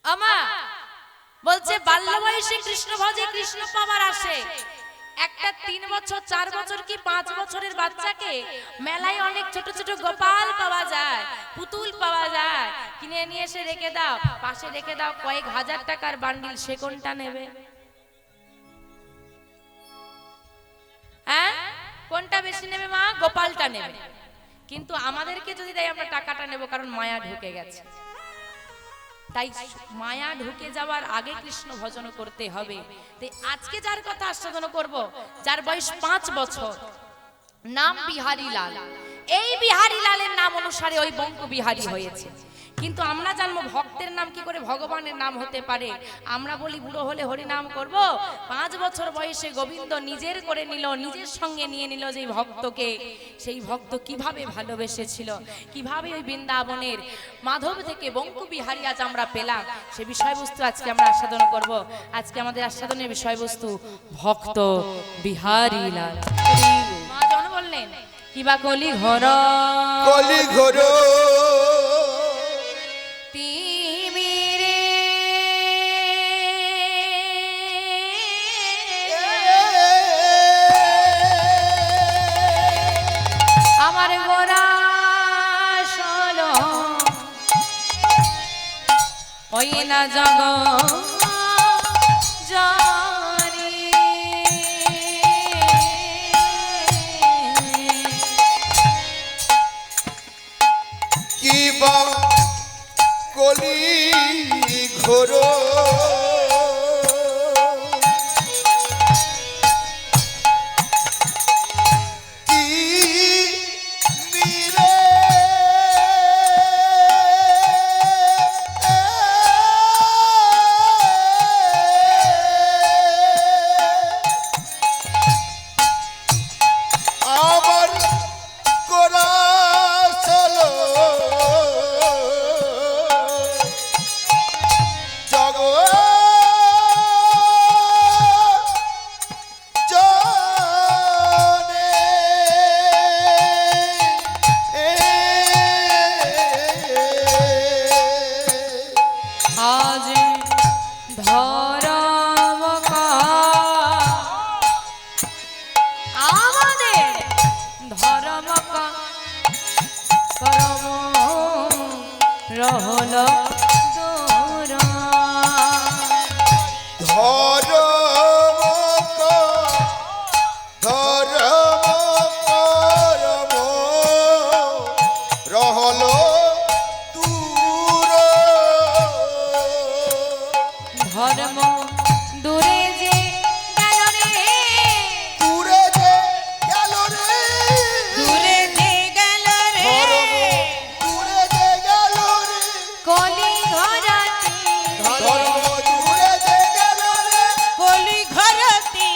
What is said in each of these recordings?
আমা বলছে বাল্য বয়সে কৃষ্ণ ভজে কৃষ্ণ পাওয়ার আসে। একটা 3 বছর 4 বছর কি 5 বছরের বাচ্চাকে মেলায় অনেক ছোট ছোট গোপাল পাওয়া যায়, পুতুল পাওয়া যায়, কিনে নিয়ে এসে রেখে দাও, পাশে রেখে দাও কয়েক হাজার টাকার বান্ডিল, সে কোনটা নেবে? হ্যাঁ, কোনটা বেশি নেবে মা? গোপালটা নেবে। কিন্তু আমাদেরকে যদি দেয় আমরা টাকাটা নেব, কারণ মায়া ঢুকে গেছে। তাই মায়া ঢুকে যাওয়ার আগে কৃষ্ণ ভজন করতে হবে। তাই আজকে যার কথা আস্বাদন করব, যার বয়স 5 বছর, নাম বিহারী লাল। এই বিহারী লালের নাম অনুসারে ওই বঙ্ক বিহারী হয়েছে। কিন্তু আমরা জানবো ভক্তের নাম কি করে ভগবানের নাম হতে পারে। আমরা বলি বুড়ো হলে হরি নাম করব। 5 বছর বয়সে গোবিন্দ নিজের করে নিল, নিজের সঙ্গে নিয়ে নিল যেই ভক্তকে, সেই ভক্ত কিভাবে ভালোবেসেছিল, কিভাবে ওই বৃন্দাবনের মাধব থেকে বঙ্ক বিহারী আজ আমরা পেলাম, সে বিষয়বস্তু আজকে আমরা আস্বাদন করব। আজকে আমাদের আস্বাদনের বিষয়বস্তু ভক্ত বিহারী লাল। মা জন বললেন কিবা কলি ঘর, কলি ঘর তিমিরে আমার গোরা সল ওই না জগ জানি। কিবা কলি ঘর আমার গোরা চলো জগ জনে আজ ধরম আমাদের ধরম করম রহল দূর। রহল দূর ধর্ম দূরে যে গেল রে, দূরে যে গেল রে দূরে যে গেল ধর্ম রে, দূরে যে গেল রে কলি ঘরাতি ধর্ম দূরে যে গেল রে কলি ঘরাতি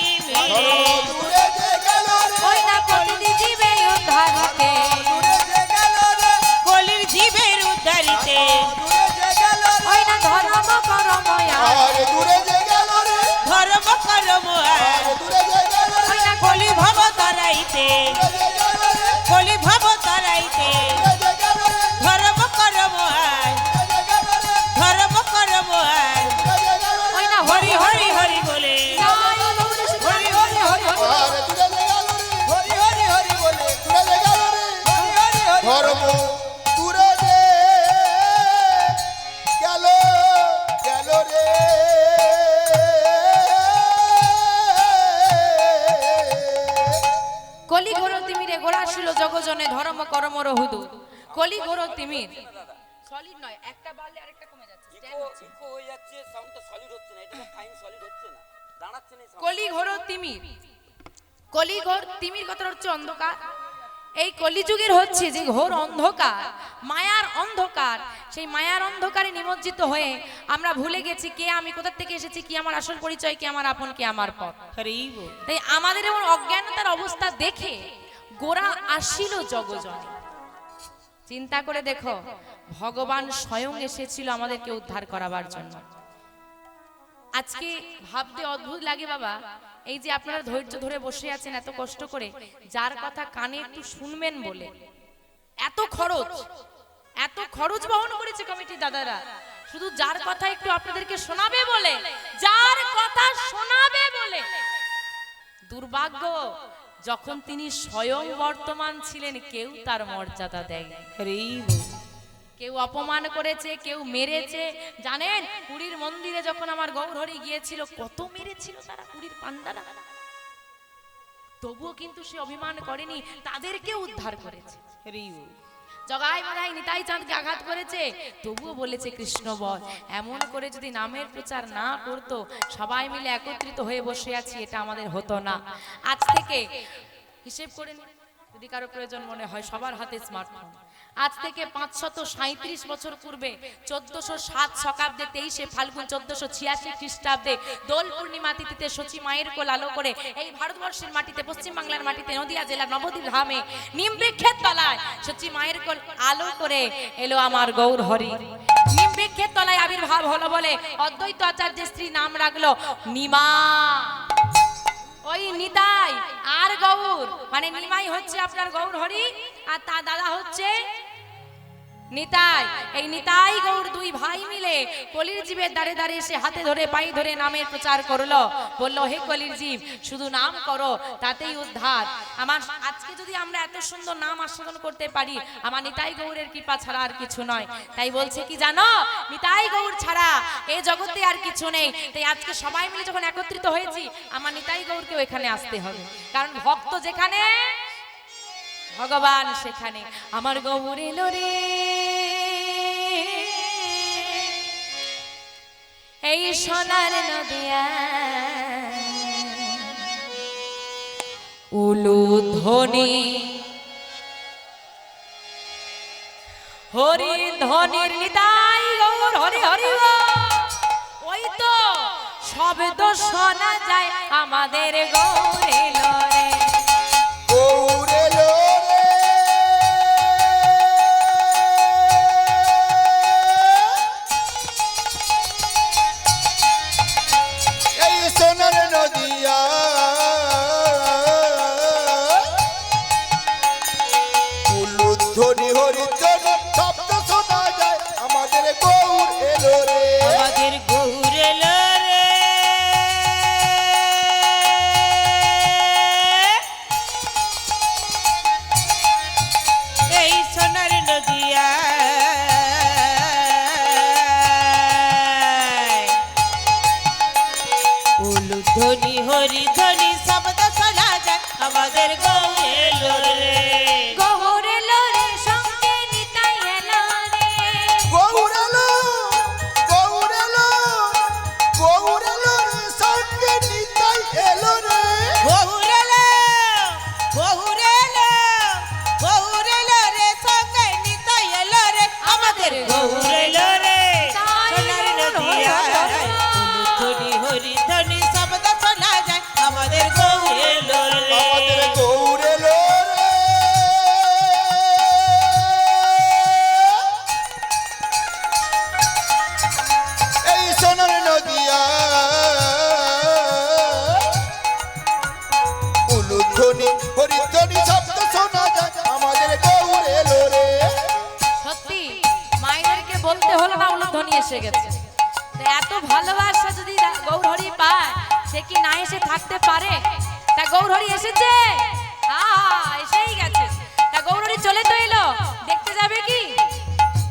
ধর্ম দূরে যে গেল রে ওই না কলি জীবে উদ্ধারকে, দূরে যে গেল রে কলির জীবের উদ্ধারিতে দূরে যে গেল রে ওই না ধর্ম করময়া, আরে দূরে যে গেল রে ধর্ম করময়া আরে দূরে যে গেল রে ওই না কলি ভব তরাইতে, দূরে যে গেল রে কলি ভব তরাইতে দূরে যে গেল রে ধর্ম করময়া, দূরে যে গেল রে ধর্ম করময়া দূরে যে গেল রে ওই না হরি হরি হরি বলে হরি হরি হরি আরে দূরে যে গেল রে হরি হরি হরি বলে দূরে যে গেল রে হরি হরি হরি ধর্ম দূরে যে গেল গেল রে কলি ঘোর তিমিরে গোড়া ছিল জগজনে ধর্ম কর্ম রহুদু। কলি ঘোর তিমির সলিড নয়, একটা বাড়লে আরেকটা কমে যাচ্ছে, স্ট্যান্ড হচ্ছে। ইকো হয়ে যাচ্ছে, সাউন্ডটা সলিড হচ্ছে না, এটা ফাইন সলিড হচ্ছে না, দাঁড়াচ্ছে না এই sound। কলি ঘোর তিমির, কলি ঘোর তিমির কথা হচ্ছে অন্ধকার। এই কলিযুগের হচ্ছে যে ঘোর অন্ধকার, মায়ার অন্ধকার, সেই মায়ার অন্ধকারে নিমজ্জিত হয়ে আমরা ভুলে গেছি কে আমি, কোথা থেকে এসেছি, কি আমার আসল পরিচয়, কে আমার আপন, কে আমার পর। তাই আমাদের এমন অজ্ঞানতার অবস্থা দেখে গোরা আসিল জগজনে। চিন্তা করে দেখো, ভগবান স্বয়ং এসেছিল আমাদেরকে উদ্ধার করাবার জন্য। আজকে ভাবতে অদ্ভুত লাগে বাবা, এই যে আপনারা ধৈর্য ধরে বসে আছেন এত কষ্ট করে, যার কথা কানে একটু শুনবেন বলে এত খরচ বহন করেছে কমিটির দাদারা। শুধু যার কথা একটু আপনাদেরকে শোনাবে বলে, যার কথা শোনাবে বলে। দুর্ভাগ্য, যখন তিনি স্বয়ং বর্তমান ছিলেন কেউ তার মর্যাদা দেয়। কেউ অপমান করেছে, কেউ মেরেছে। জানেন পুরীর মন্দিরে যখন আমার গৌরহরি গিয়েছিল কত মেরেছিল তারা, পুরীর পান্ডারা। তবুও কিন্তু সে অভিমান করেনি, তাদেরকে উদ্ধার করেছে। জগাই মাদাই নিতাই চাঁদকে আঘাত করেছে, তবুও বলেছে কৃষ্ণ বল। এমন করে যদি নামের প্রচার না করতো, সবাই মিলে একত্রিত হয়ে বসে আছি, এটা আমাদের হতো না। আজ থেকে হিসেব করে নিন, যদি কারো প্রয়োজন মনে হয়, সবার হাতে স্মার্টফোন। আজ থেকে 537 বছর পূর্বে 1407 শকাব্দে 23শে ফাল্গুন 1486 খ্রিস্টাব্দে দোল পূর্ণিমা তিথিতে সচী মায়ের কোল আলো করে এই ভারতবর্ষের মাটিতে, পশ্চিম বাংলার মাটিতে, নদিয়া জেলার নবদ্বীপ ধামে নিম বৃক্ষের তলায় সচী মায়ের কোল আলো করে এলো আমার গৌরহরি। নিম বৃক্ষের তলায় আবির্ভাব হলো বলে অদ্বৈত আচার্যের স্ত্রী নাম রাখলো নিমা। ওই নিতাই আর গৌর, মানে নিমাই হচ্ছে আপনার গৌরহরি, আর তার দাদা হচ্ছে নিতাই। এই নিতাই গৌর দুই ভাই মিলে কলির জীবের দ্বারে দ্বারে এসে হাতে ধরে পায়ে ধরে নামের প্রচার করলো। বললো, হে কলির জীব, শুধু নাম করো, তাতেই উদ্ধার। আমার আজকে যদি আমরা এত সুন্দর নাম আস্বাদন করতে পারি, আমার নিতাই গৌরের কৃপা ছাড়া আর কিছু নয়। তাই বলছে কি জানো, নিতাই গৌর ছাড়া এই জগতে আর কিছু নেই। তাই আজকে সবাই মিলে যখন একত্রিত হয়েছি, আমার নিতাই গৌরকেও এখানে আসতে হবে, কারণ ভক্ত যেখানে ভগবান সেখানে। আমার গৌর এলো রে এই সোনার নদিয়া, উলুধ্বনি হরি ধ্বনির নিতাই গৌর হরি হরি। ওই তো শব্দ শোনা যায় আমাদের গৌর এলো রে। গৌর এলো রে, এই সোনার নদিয়া, উলুধ্বনি হরিধ্বনি শব্দ শোনা যায় আমাদের গৌর এলো রে। আমাদের গৌর এলো রে, এই সোনার নদিয়া, উলুধ্বনি হরিধ্বনি শব্দ শোনা যায় আমাদের গৌর এলো রে। গৌর এলো রে, সঙ্গে নিতাই এলো রে। গৌর এলো, গৌর এলো, গৌর এলো রে, সঙ্গে নিতাই এলো রে। গৌর এলো, গৌর এলো, গৌর এলো রে, সঙ্গে নিতাই এলো রে, আমাদের গৌর এলো রে। সোনার নদিয়ায় উলুধ্বনি হরিধ্বনি শব্দ শোনা যায় আমাদের গৌর এলো রে। আমাদের গৌর এলো রে, এই সোনার নদিয়া, উলুধ্বনি হরিধ্বনি শব্দ শোনা যায় আমাদের গৌর এলো রে। সত্যি মায়েদেরকে বলতে হলো না, উলুধ্বনি এসে গেছে। তো এত ভালোবাসা যদি গৌরহরি পায়, সে কি না এসে থাকতে পারে? তা গৌরহরি এসেছে, এসেই গেছে। তা গৌরহরি চলে তো এলো, দেখতে যাবে কি?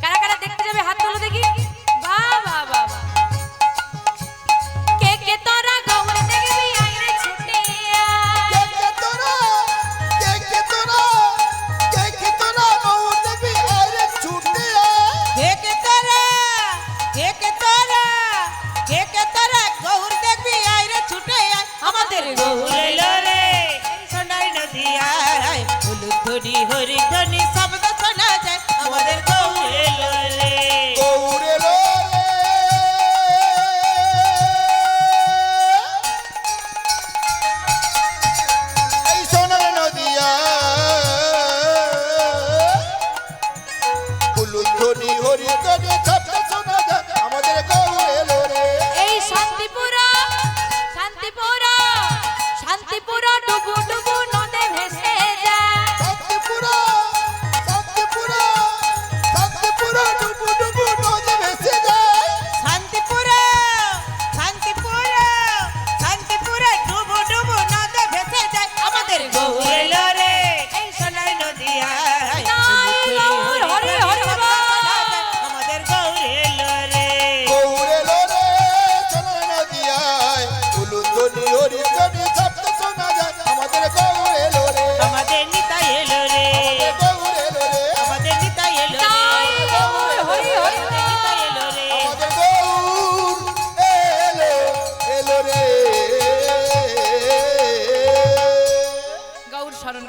কারা কারা দেখতে যাবে হাত তোলো দেখি। বাহ বাহ বাহ, কে কে তোরা গৌর দেখবি আইরে ছুটে আয়। কে কে তোরা, কে কে তোরা, কে কে তোরা গৌর দেবী আরে ছুটে আয়। কে কে তোরা, কে কে তোরা, কে কে তোরা গৌর দেখবি আইরে ছুটে আয়, আমাদের গৌর এলো রে। সোনার নদিয়ায় উলুধ্বনি হরিধ্বনি শব্দ শোনা যায় আমাদের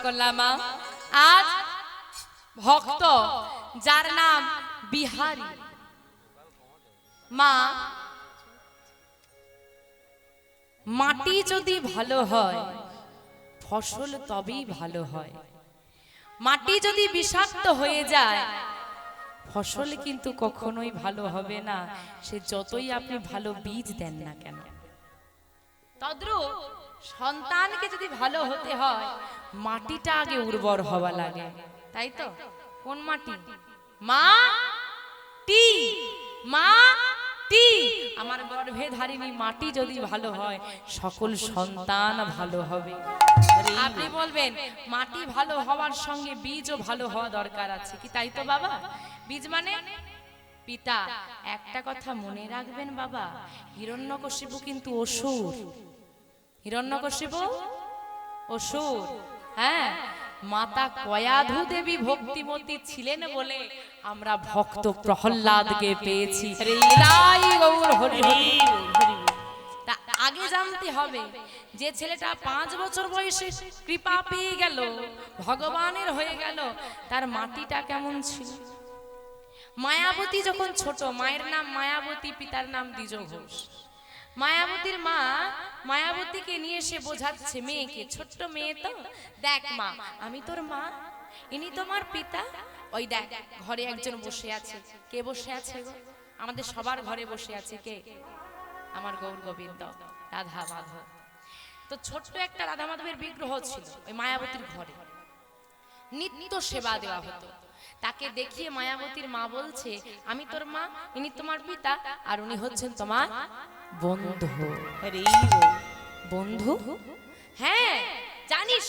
করলাম মা। আজ ভক্ত যার নাম বিহারী, মা মাটি যদি ভালো হয় ফসল তবেই ভালো হয়। মাটি যদি বিষাক্ত হয়ে যায় ফসল কিন্তু কখনোই ভালো হবে না, সে যতই আপনি ভালো বীজ দেন না কেন। তদ্রূপ সন্তানকে যদি ভালো হতে হয় মাটিটা আগে উর্বর হওয়া লাগে, তাই তো? কোন মাটি? মাটি, মাটি। আমার গর্ভে ধারিণী মাটি যদি ভালো হয় সকল সন্তান ভালো হবে। আপনি বলবেন মাটি ভালো হওয়ার সঙ্গে বীজও ভালো হওয়া দরকার আছে কি, তাই তো বাবা? বীজ মানে পিতা। একটা কথা মনে রাখবেন বাবা, হিরণ্যকশিপু কিন্তু অসুর। হিরণ্যকশিপু অসুর, হ্যাঁ। মাতা কয়াধু দেবী ভক্তিমতী ছিলেন বলে আমরা ভক্ত প্রহ্লাদকে পেয়েছি। তাই গৌর হরি হরি হরি। তা আগে জানতে হবে যে ছেলেটা 5 বছর বয়সে কৃপা পেয়ে গেল, ভগবানের হয়ে গেল, তার মাটিটা কেমন ছিল। মায়াবতী যখন ছোট, মায়ের নাম মায়াবতী, পিতার নাম দ্বিজ ঘোষ। মায়াবতীর মা মায়াবতীকে নিয়ে এসে বোঝাচ্ছে মেয়েকে, ছোট্ট মেয়ে তো, দেখ মা আমি তোর মা, ইনি তোমার পিতা। ওই দেখ ঘরে একজন বসে আছে। কে বসে আছে গো? আমাদের সবার ঘরে বসে আছে কে? আমার গৌর গোবিন্দ, রাধা মাধব। তো ছোট্ট একটা রাধা মাধবের বিগ্রহ ছিল ওই মায়াবতীর ঘরে, নিত্য সেবা দেওয়া হতো। তাকে দেখিয়ে মায়াবতীর মা বলছে আমি তোর মা, ইনি তোমার পিতা, আর উনি হচ্ছেন তোমার বন্ধু। বন্ধু? হ্যাঁ জানিস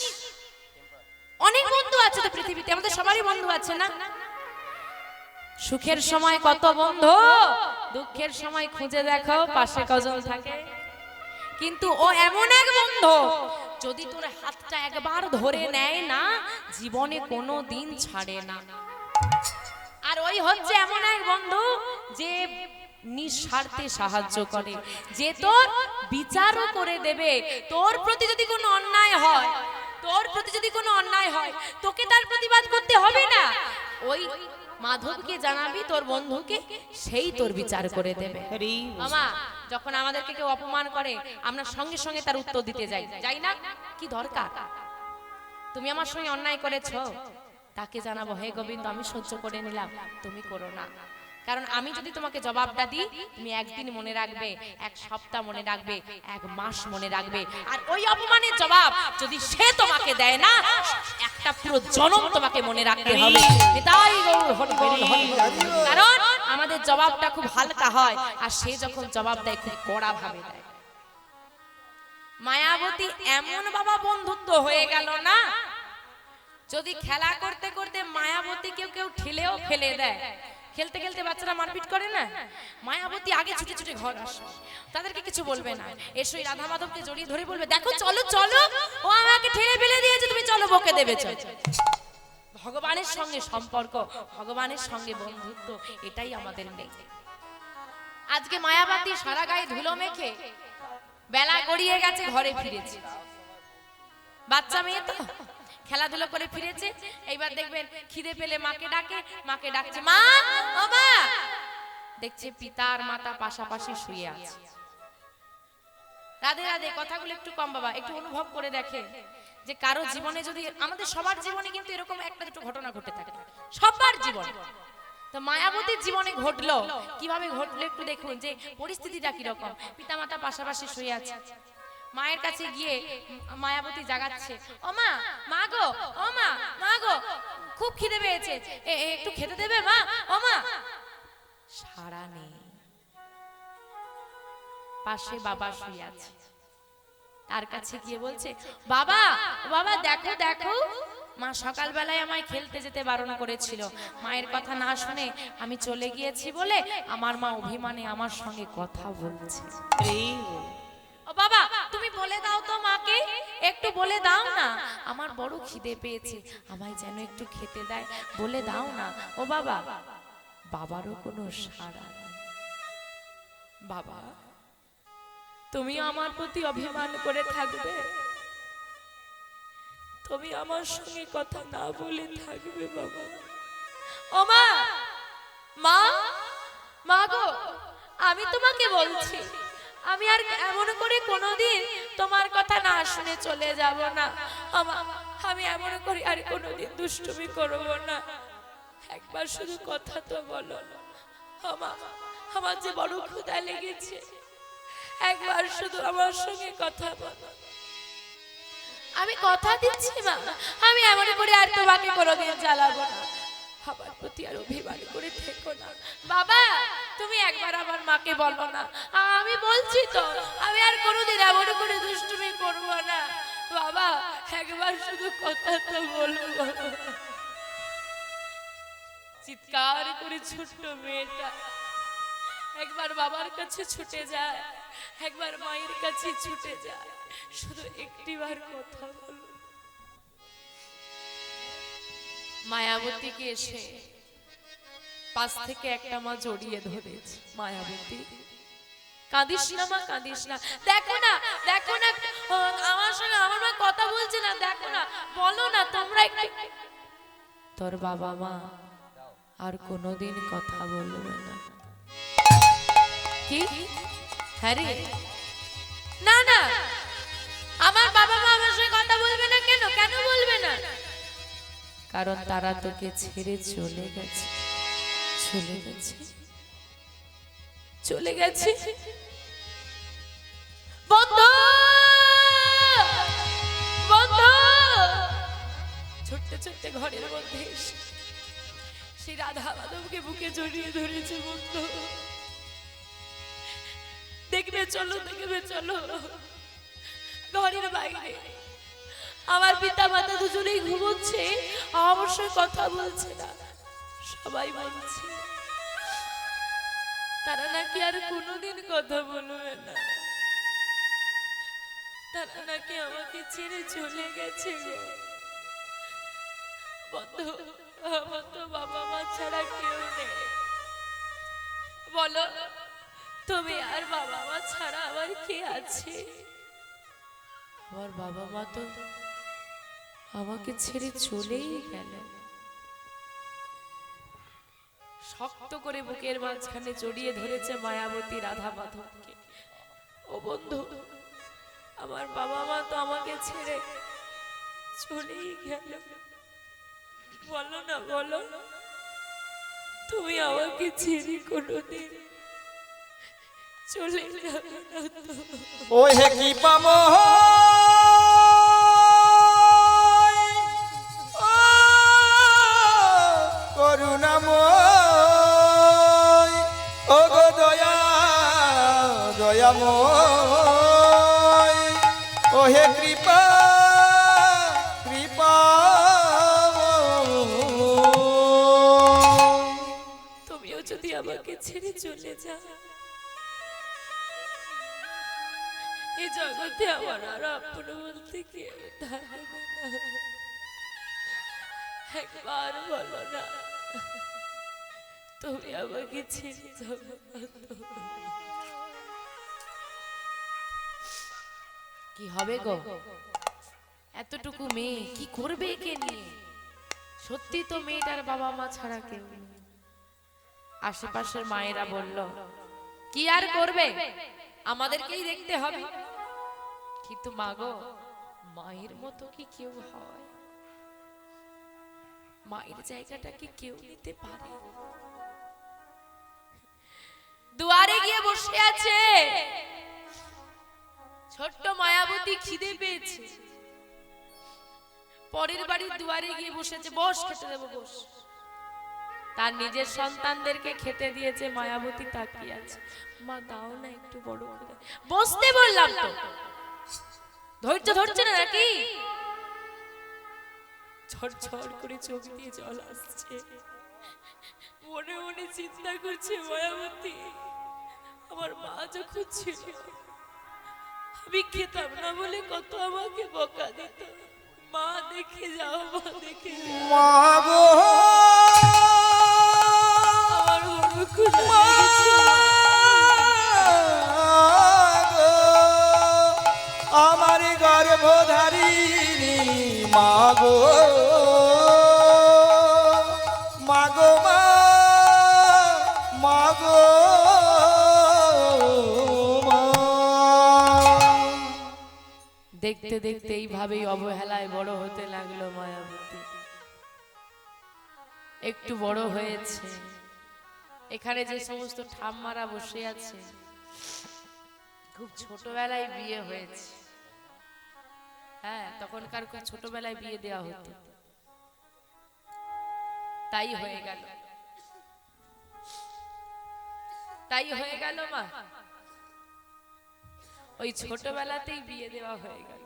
অনেক বন্ধু আছে তো পৃথিবীতে, আমাদের সবারই বন্ধু আছে না? সুখের সময় কত বন্ধু, দুঃখের সময় খুঁজে দেখো পাশে কজন থাকে। কিন্তু ও এমন এক বন্ধু, যদি তোর হাতটা একবার ধরে নেয় না জীবনে কোনো দিন ছাড়ে না। আর ওই হচ্ছে এমন এক বন্ধু যে নিঃস্বার্থে সাহায্য করে, যে তোর বিচারও করে দেবে। তোর প্রতি যদি কোনো অন্যায় হয়, তোর প্রতি যদি কোনো অন্যায় হয় তোকে তার প্রতিবাদ করতে হবে না, ওই মাধবকে জানাবি তোর বন্ধুকে, সেই তোর বিচার করে দেবে। মামা যখন আমাদেরকে কেউ অপমান করে আমরা সঙ্গে সঙ্গে তার উত্তর দিতে যাই, যাই না? কি দরকার? তুমি আমার সঙ্গে অন্যায় করেছো, তাকে জানাবো হে গোবিন্দ আমি সহ্য করে নিলাম, তুমি করো না। কারণ আমি যদি তোমাকে জবাবটা দিই তুমি একদিন মনে রাখবে, এক সপ্তাহ মনে রাখবে, এক মাস মনে রাখবে। আর ওই অপমানের জবাব যদি সে তোমাকে দেয় না, একটা পুরো জনম তোমাকে মনে রাখতে হবে। তাই গৌর হরি বল হরি বল। কারণ আমাদের জবাবটা খুব হালকা হয় আর সে যখন জবাব দেয় খুব কড়া ভাবে দেয়। মায়াবতী এমন বাবা বন্ধুত্ব হয়ে গেল না, যদি খেলা করতে করতে মায়াবতীকে কেউ ঠেলেও ফেলে দেয়, খেলতে খেলতে বাচ্চারা মারপিট করে না, মায়াবতী আগে ছুটে ছুটে ঘর আসে, তাদেরকে কিছু বলবে না, এসে রাধা মাধবকে জড়িয়ে ধরে বলবে দেখো চলো চলো, ও আমাকে ঠেলে ফেলে দিয়েছে, তুমি চলো বকে দেবে। ভগবানের সঙ্গে সম্পর্ক, ভগবানের সঙ্গে বন্ধুত্ব, এটাই আমাদের নেই। আজকে মায়াবতী সারা গায়ে ধুলো মেখে বেলা গড়িয়ে গেছে, ঘরে ফিরেছে। বাচ্চা মেয়ে তো খেলাধুলো করে ফিরেছে, এইবার দেখবেন খিদে পেলে মাকে ডাকে, মাকে ডাকছে মা ও মা, দেখছে পিতা আর মাতা পাশাপাশি শুয়ে আছে। রাধে রাধে কথাগুলো একটু কম বাবা, একটু অনুভব করে দেখে যে কারো জীবনে যদি, আমাদের সবার জীবনে কিন্তু এরকম একটা দুটো ঘটনা ঘটে থাকে, সবার জীবনে। তো মায়াবতীর জীবনে ঘটলো, কিভাবে ঘটলো একটু দেখুন যে পরিস্থিতিটা কিরকম। পিতা মাতা পাশাপাশি শুয়ে আছে, মায়ের কাছে গিয়ে মায়াবতী জাগাচ্ছে, ও মা, মা গো, ও মা, মা গো, খুব খিদে পেয়েছে, একটু খেতে দেবে মা, ও মা। সাড়া নেই। পাশে বাবা শুয়ে আছে, তার কাছে গিয়ে বলছে বাবা, বাবা দেখো দেখো, মা সকালবেলায় আমায় খেলতে যেতে বারণ করেছিল, মায়ের কথা না শুনে আমি চলে গিয়েছি বলে আমার মা অভিমানে আমার সঙ্গে কথা বলছে। ও বাবা তুমি বলে দাও তো মাকে, একটু বলে দাও না, আমার বড় খিদে পেয়েছে, আমায় যেন একটু খেতে দেয়, বলে দাও না। ও বাবা, বাবারও কোনো সাড়া নেই। বাবা তুমি আমার প্রতি অভিমান করে থাকবে, তুমি আমার সঙ্গে কথা না বলে থাকবে বাবা। ও মা, মা, মা গো, আমি তোমাকে বলছি, আমি আর এমন করে কোনোদিন তোমার কথা না শুনে চলে যাব না। আমি এমন করে আর কোনোদিন দুষ্টুমি করব না। একবার শুধু কথা তো বলো। আমার যে বড় ক্ষুধা লেগেছে, একবার শুধু আমার সঙ্গে কথা বলো। আমি কথা দিচ্ছি মা, আমি এমন করে আর তোমাকে কোনোদিন জ্বালাবো না। আমার প্রতি আর অভিমান করে থেকো না বাবা। তুমি একবার আমার মাকে বলো না। আমি বলছি তো, আমি আর কোনোদিন এমন করে দুষ্টুমি করবো না বাবা। একবার শুধু কথা তো বলবো। চিৎকার করে ছোট্ট মেয়েটা একবার বাবার কাছে ছুটে যায়, একবার মায়ের কাছে ছুটে যায়, শুধু একটিবার কথা বলো। মায়াবতীকে এসে পাশ থেকে একটা মা জড়িয়ে ধরেছে। মায়াবতী, কাঁদিস না মা, কাঁদিস না। দেখো না, দেখো না, আমার সঙ্গে আমার মা কথা বলছে না। দেখো না, বলো না তোমরা একটু। তোর বাবা মা আর কোনোদিন কথা বলবে না। কি? হ্যাঁ রে, না না, আমার বাবা মা আমার সঙ্গে কথা বলবে না কেন? কেন বলবে না? কারণ তারা তোকে ছেড়ে চলে গেছে, চলে গেছে, চলে গেছে। বন্ধু, বন্ধু, ছোট্ট ছোট্ট ঘরের মধ্যে সেই রাধা মাধবকে বুকে জড়িয়ে ধরেছে। বন্ধু, দেখবে চলো, দেখবে চলো। ঘরের বাইরে আমার পিতা মাতা দুজনেই ঘুমোচ্ছে, আমার সঙ্গে কথা বলছে না। সবাই বলছে তারা নাকি আর কোনোদিন কথা বলবে না, তারা নাকি আমাকে ছেড়ে চলে গেছে। বন্ধু, আমার তো বাবা মা ছাড়া কেউ নেই। বলো তুমি, আর বাবা মা ছাড়া আমার কে আছে? আমার বাবা মা তো আমাকে ছেড়ে চলেই গেল। শক্ত করে বুকের মাঝখানে জড়িয়ে ধরেছে মায়াবতী রাধা মাধবকে। ও বন্ধু, আমার বাবা মা তো আমাকে ছেড়ে চলেই গেল। বলো না, বলো তুমি আমাকে ছেড়ে কোনোদিন চলে যাবে না তো? ও হে কি পামো করুণাময়, ও গো দয়া দয়াময়, ও হে কৃপা কৃপা। তুমিও যদি আমাকে ছেড়ে চলে যাও, এই জগতে আমার আর আপন বলতে কেউ থাকবে না। একবার বলো না, তুমি আমাকে ছেড়ে যাবে না তো? কি হবে গো, এতটুকু মেয়ে কি করবে একে নিয়ে? সত্যি তো মেয়েটার বাবা মা ছাড়া কেউ নেই। আশেপাশের মায়েরা বলল কি আর করবে, আমাদেরকেই দেখতে হবে। কিন্তু মা গো, মায়ের মতো কি কেউ হয়? মায়ের জায়গাটা কি কেউ নিতে পারে? দুয়ারে গিয়ে বসে আছে ছোট্ট মায়াবতী, খিদে পেয়েছে। পরের বাড়ির দুয়ারে গিয়ে বসেছে, বস খেতে দেবো, বস। তার নিজের সন্তানদেরকে খেতে দিয়েছে, মায়াবতী তাকিয়ে আছে। মা দাও না একটু বড় করে বসতে বললাম তো, ধৈর্য ধরছে না নাকি? ঝরঝর করে চোখ দিয়ে জল আসছে। মনে মনে চিন্তা করছে মায়াবতী, আমার মা যখন ছিল আমি খেতাম না বলে কত আমাকে বকা দিত। মা দেখে যাও, মা দেখে যাও। মা গো, আমার বড় ক্ষুধা লেগেছে। আমার গর্ভধারিণী মা দেখতে দেখতে এইভাবেই অবহেলায় বড় হতে লাগলো মায়াবতী। একটু বড় হয়েছে, এখানে যে সমস্ত ঠাম্মারা বসে আছে খুব ছোটবেলায় বিয়ে হয়েছে। হ্যাঁ, তখনকার খুব ছোটবেলায় বিয়ে দেওয়া হতো, তাই হয়ে গেল, তাই হয়ে গেল মা, ওই ছোটবেলাতেই বিয়ে দেওয়া হয়ে গেল।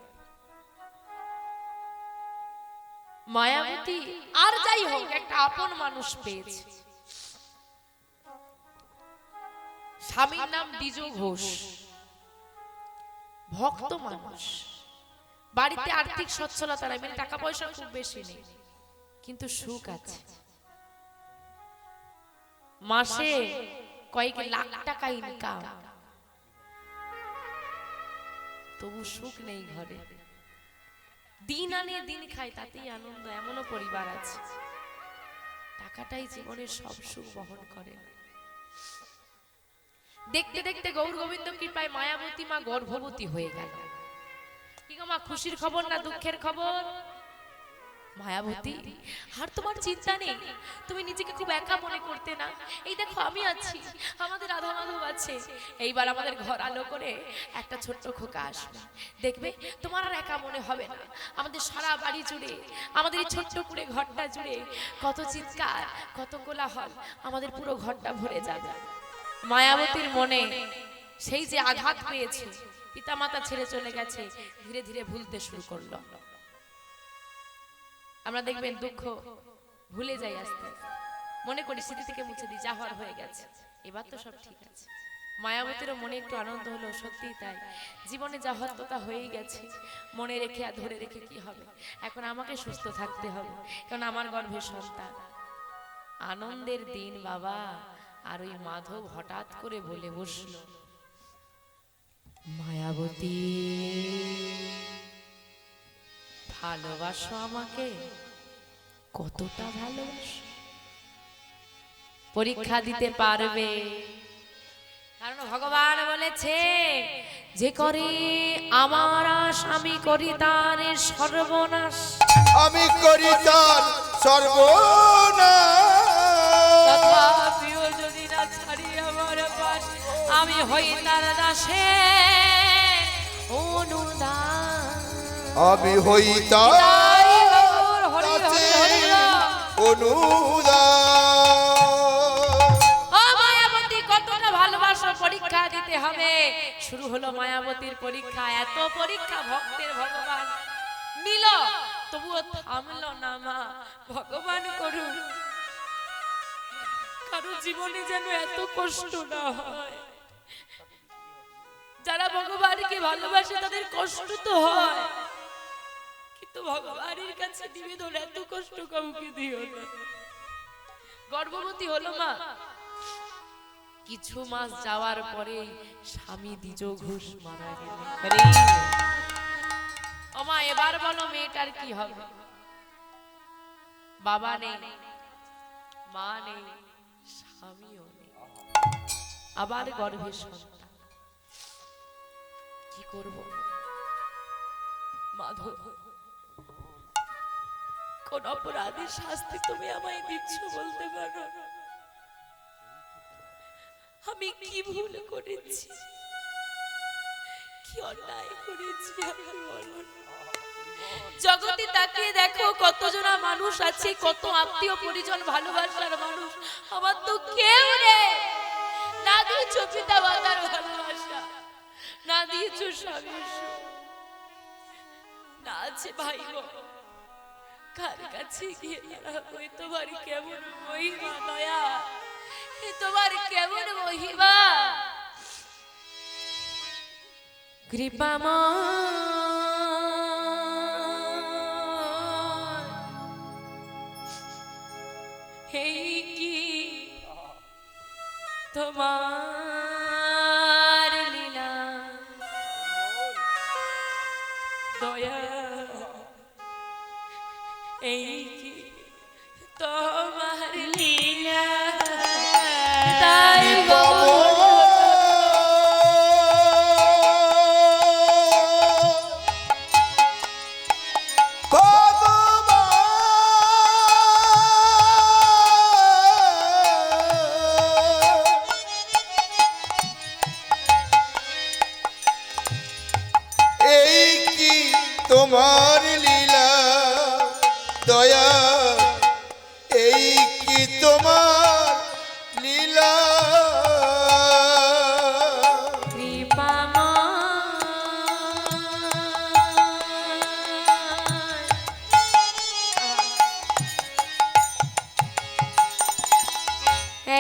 মায়াবতী আর যাই হোক একটা আপন মানুষ পেয়েছে। স্বামীর নাম দ্বিজ ঘোষ, ভক্ত মানুষ, বাড়িতে আর্থিক সচ্ছলতা নাই, মানে টাকা পয়সা খুব বেশি নেই, কিন্তু সুখ আছে। মাসে কয়েক লাখ টাকা ইনকাম, তবু সুখ নেই ঘরে। দিন আনে দিন খায়, তাতেই আনন্দ, এমনও পরিবার আছে। টাকাটাই জীবনের সব সুখ বহন করে। দেখতে দেখতে গৌর গোবিন্দ কৃপায় মায়াবতী মা গর্ভবতী হয়ে গেল। কি গো মা, খুশির খবর না দুঃখের খবর? মায়াবতী, আর তোমার চিন্তা নেই, তুমি নিজেকে খুব একা মনে করতে না। এই দেখো আমি আছি, আমাদের রাধা মাধব আছে। এইবার আমাদের ঘর আলো করে একটা ছোট্ট খোকা আসবে, দেখবে তোমার আর একা মনে হবে না। আমাদের সারা বাড়ি জুড়ে, আমাদের এই ছোট্ট করে ঘরটা জুড়ে কত চিৎকার, কত কোলাহল, আমাদের পুরো ঘরটা ভরে যাবে। মায়াবতীর মনে সেই যে আঘাত পেয়েছে, পিতামাতা ছেড়ে চলে গেছে, ধীরে ধীরে ভুলতে শুরু করলো। আমরা দেখবেন দুঃখ ভুলে যাই আস্তে আস্তে, মনে করি স্মৃতি থেকে মুছে দিই, যা হওয়ার হয়ে গেছে, এবার তো সব ঠিক আছে। মায়াবতীরও মনে একটু আনন্দ হলো, সত্যিই তাই, জীবনে যা হতো তা হয়েই গেছে, মনে রেখে আর ধরে রেখে কি হবে, এখন আমাকে সুস্থ থাকতে হবে, কারণ আমার গর্ভে সন্তান। আনন্দের দিন বাবা। আর ওই মাধব হঠাৎ করে বলে বসলো, মায়াবতী ভালোবাসো আমাকে? কতটা ভালোবাসো? পরীক্ষা দিতে পারবে? কারণ ভগবান বলেছে, যে করে আমার স্বামী করি তার সর্বনাশ। আমি করি তার সর্বনাশ। তথাপিও যদি না ছাড়ি আমার পাশ, আমি হই তার দাসে অনুদান। আমি হই তার দাসে অনুদান। মায়াবতী কতটা ভালোবাসো, পরীক্ষা দিতে হবে। শুরু হলো মায়াবতীর পরীক্ষা। এত পরীক্ষা ভক্তের ভগবান নিল, তবুও থামলো না মা। ভগবান করুন কারো জীবনে যেন এত কষ্ট না হয়। যারা ভগবানকে ভালোবাসে তাদের কষ্ট তো হয়, কিন্তু ভগবানের কাছে নিবেদন, এত কষ্ট কাউকে দিও না। গর্ভবতী হলো মা, কিছু মাস যাওয়ার পরে স্বামী দ্বিজ ঘোষ মারা গেলেন। ও মা, এবার বলো মেয়েটার কি হবে? বাবা নেই, মা নেই, স্বামীও নেই, আবার গর্ভে সন্তান। কি করব মাধব? কোন অপরাধের শাস্তি তুমি আমায় দিচ্ছ বলতে পারো? আমি কি ভুল করেছি, কি অন্যায় করেছি আমি বলো? জগতে তাকিয়ে দেখো কতজনা মানুষ আছে, কত আত্মীয় পরিজন, ভালোবাসার মানুষ, আমার তো কেউ নেই। না দিয়েছো পিতা মাতার ভালোবাসা, না দিয়েছো স্বামীর সুখ, না আছে ভাই বোন, কার কাছে গিয়ে দাঁড়াবো? তোমার কেমন মহিমা দয়া, তোমার কেমন মহিমা কৃপাময়। এই কি তোমার লীলা দয়া, এই কি তোমার লীলা, তাই তোমার লীলা দয়া এই কি তোমার লীলা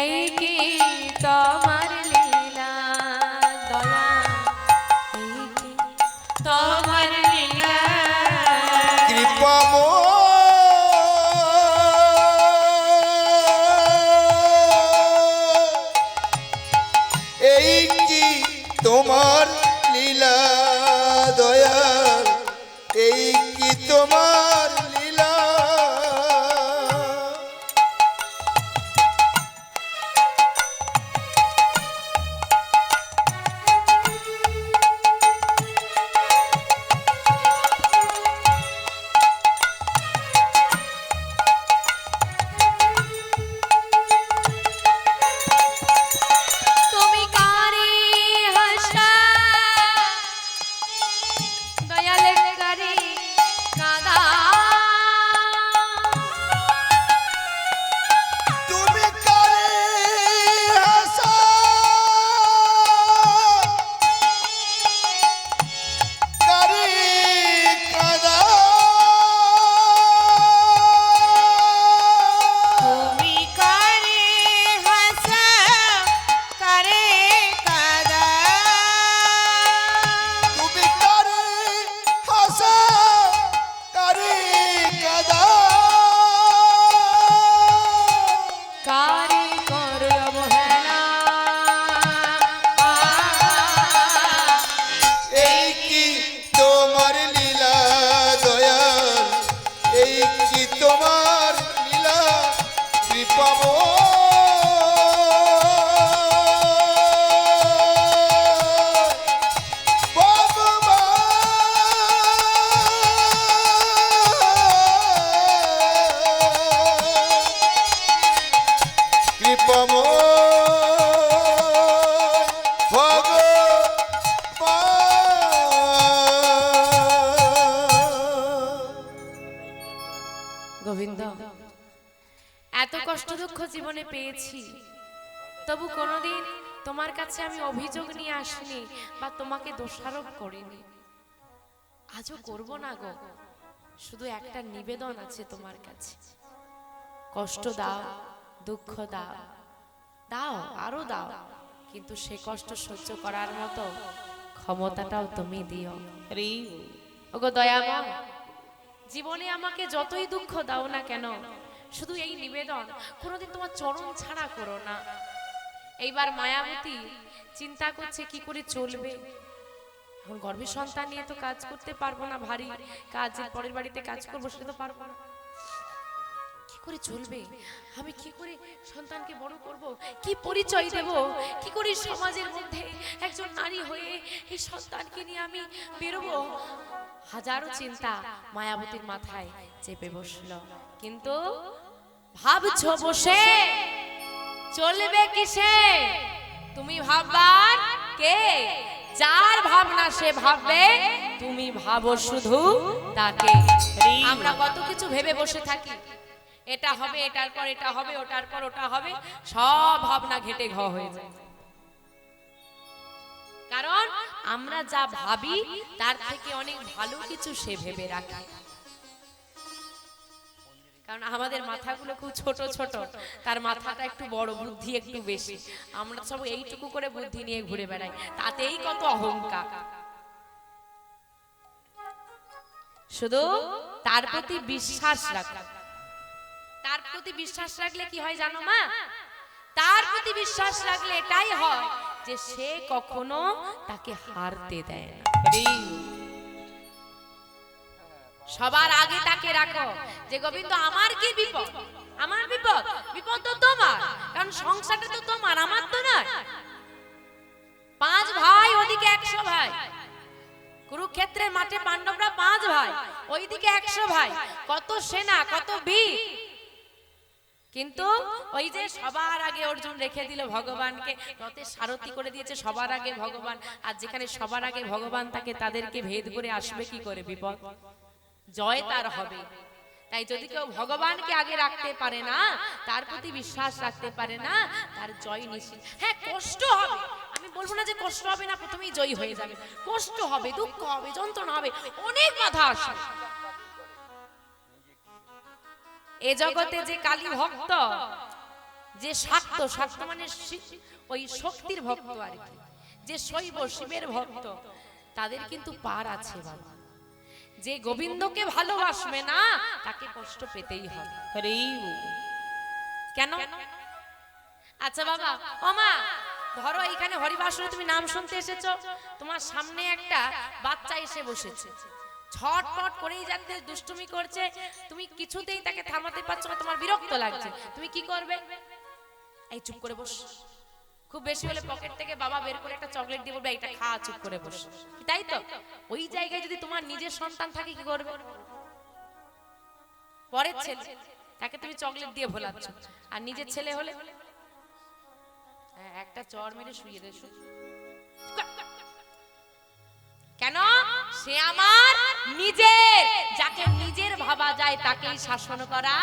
এই কি তোমার লীলা দয়া এই কি তোমার লীলা কৃপাময় এই কি তোমার লীলা দয়াল এই কি তোমার লীলা তুমি কারে হাসা দয়ালে কারে কাদা তুমি কারে হাসা কারে কাদা তুমি কারে হাসা কারে কাদা তুমি কারে হাসা কারে কাদা কারে করো অবহেলা এই কি তোমার লীলা দয়াল এই কি তোমার লীলা কৃপাময় ভগবান কৃপাময় ভগবান গোবিন্দ এত কষ্ট দুঃখ জীবনে পেয়েছি তবু কোনোদিন তোমার কাছে আমি অভিযোগ নিয়ে আসিনি বা তোমাকে দোষারোপ করিনি আজও করব না গো শুধু একটা নিবেদন আছে তোমার কাছে কষ্ট দাও দুঃখ দাও দাও আরো দাও কিন্তু সে কষ্ট সহ্য করার মতো ক্ষমতাটাও তুমি দিও ওগো দয়াময় জীবনে আমাকে যতই দুঃখ দাও না কেন শুধু এই নিবেদন কোনোদিন তোমার চরণ ছাড়া করো না এইবার মায়াবতী চিন্তা করছে কি করে চলবে এখন গর্ভের সন্তান নিয়ে তো কাজ করতে পারবো না ভারী কাজের পরের বাড়িতে কাজ করবো সেটা তো পারবো না কি করে চলবে আমি কি করে সন্তানকে বড় করব কি পরিচয় দেব কি করে সমাজের মধ্যে একজন নারী হয়ে এই সন্তানকে নিয়ে আমি বেরোবো হাজারো চিন্তা মায়াবতীর মাথায় চেপে বসলো কিন্তু ভাবছো বসে চলবে কিসে তুমি ভাববার কে যার ভাবনা সে ভাববে তুমি ভাবো শুধু তাকে আমরা কত কিছু ভেবে বসে থাকি এটা হবে এটার পর এটা হবে ওটার পর ওটা হবে সব ভাবনা ঘেটে ঘ হয়ে যায় কারণ আমরা যা ভাবি তার থেকে অনেক ভালো কিছু সে ভেবে রাখে কারণ আমাদের মাথাগুলো খুব ছোট ছোট তার মাথাটা একটু বড় বুদ্ধি একটু বেশি আমরা সব এইটুকু করে বুদ্ধি নিয়ে ঘুরে বেড়াই তাতেই কত অহংকার শুধু তার প্রতি বিশ্বাস রাখা তার প্রতি বিশ্বাস রাখলে কি হয় জানো মা তার প্রতি বিশ্বাস রাখলে এটাই হয় যে সে কখনো তাকে হারতে দেয় না সবার আগে তাকে রাখো যে গোবিন্দ আমার কি বিপদ আমার বিপদ বিপদ তো তোমার কারণ সংসারটা তো তোমার আমার তো নয় 5 ভাই ওদিকে 100 ভাই কুরুক্ষেত্রের মাঠে পাণ্ডবরা 5 ভাই ওইদিকে 100 ভাই কত সেনা কত বীর কিন্তু ওই যে সবার আগে অর্জুন রেখে দিল ভগবানকে রথের সারথি করে দিয়েছে সবার আগে ভগবান আর যেখানে সবার আগে ভগবান থাকে তাদেরকে ভেদ করে আসবে কি করে বিপদ জয় তার হবে। তাই যদি কেউ ভগবানকে আগে রাখতে পারে না, তার প্রতি বিশ্বাস রাখতে পারে না, তার জয় নিশ্চিত। হ্যাঁ, কষ্ট হবে, আমি বলবো না যে কষ্ট হবে না, প্রথমেই জয়ী হয়ে যাবে। কষ্ট হবে, দুঃখ হবে, যন্ত্রণা হবে, অনেক বাধা আসবে। এ জগতে যে কালী ভক্ত, যে শাক্ত, শাক্ত মানে ওই শক্তির ভক্ত আর কি, যে শৈব শিবের ভক্ত, তাদের কিন্তু পার আছে বাবা। যে গোবিন্দকে ভালোবাসবে না, তাকে কষ্ট পেতেই হবে। কেন? আচ্ছা বাবা, ও মা, ধরো এইখানে হরিবাসরে তুমি নাম শুনতে এসেছো, তোমার সামনে একটা বাচ্চা এসে বসেছে, ছটপট করেই যাচ্ছে, দুষ্টুমি করছে, তুমি কিছুতেই তাকে থামাতে পারছো না, তোমার বিরক্ত লাগছে, তুমি কি করবে? এই চুপ করে বস। খুব বেশি হলে পকেট থেকে বাবা বের করে একটা চকলেট দিয়ে বলবে এটা খা, চুপ করে বস। তাই তো? ওই জায়গায় যদি তোমার নিজের সন্তান থাকে কি করবে? পরের ছেলে, তাকে তুমি চকলেট দিয়ে ভোলাচ্ছ, আর নিজের ছেলে হলে একটা চড় মেরে শুইয়ে দে। কেন? সে আমার নিজের, যাকে নিজের ভাবা যায় তাকেই শাসন করা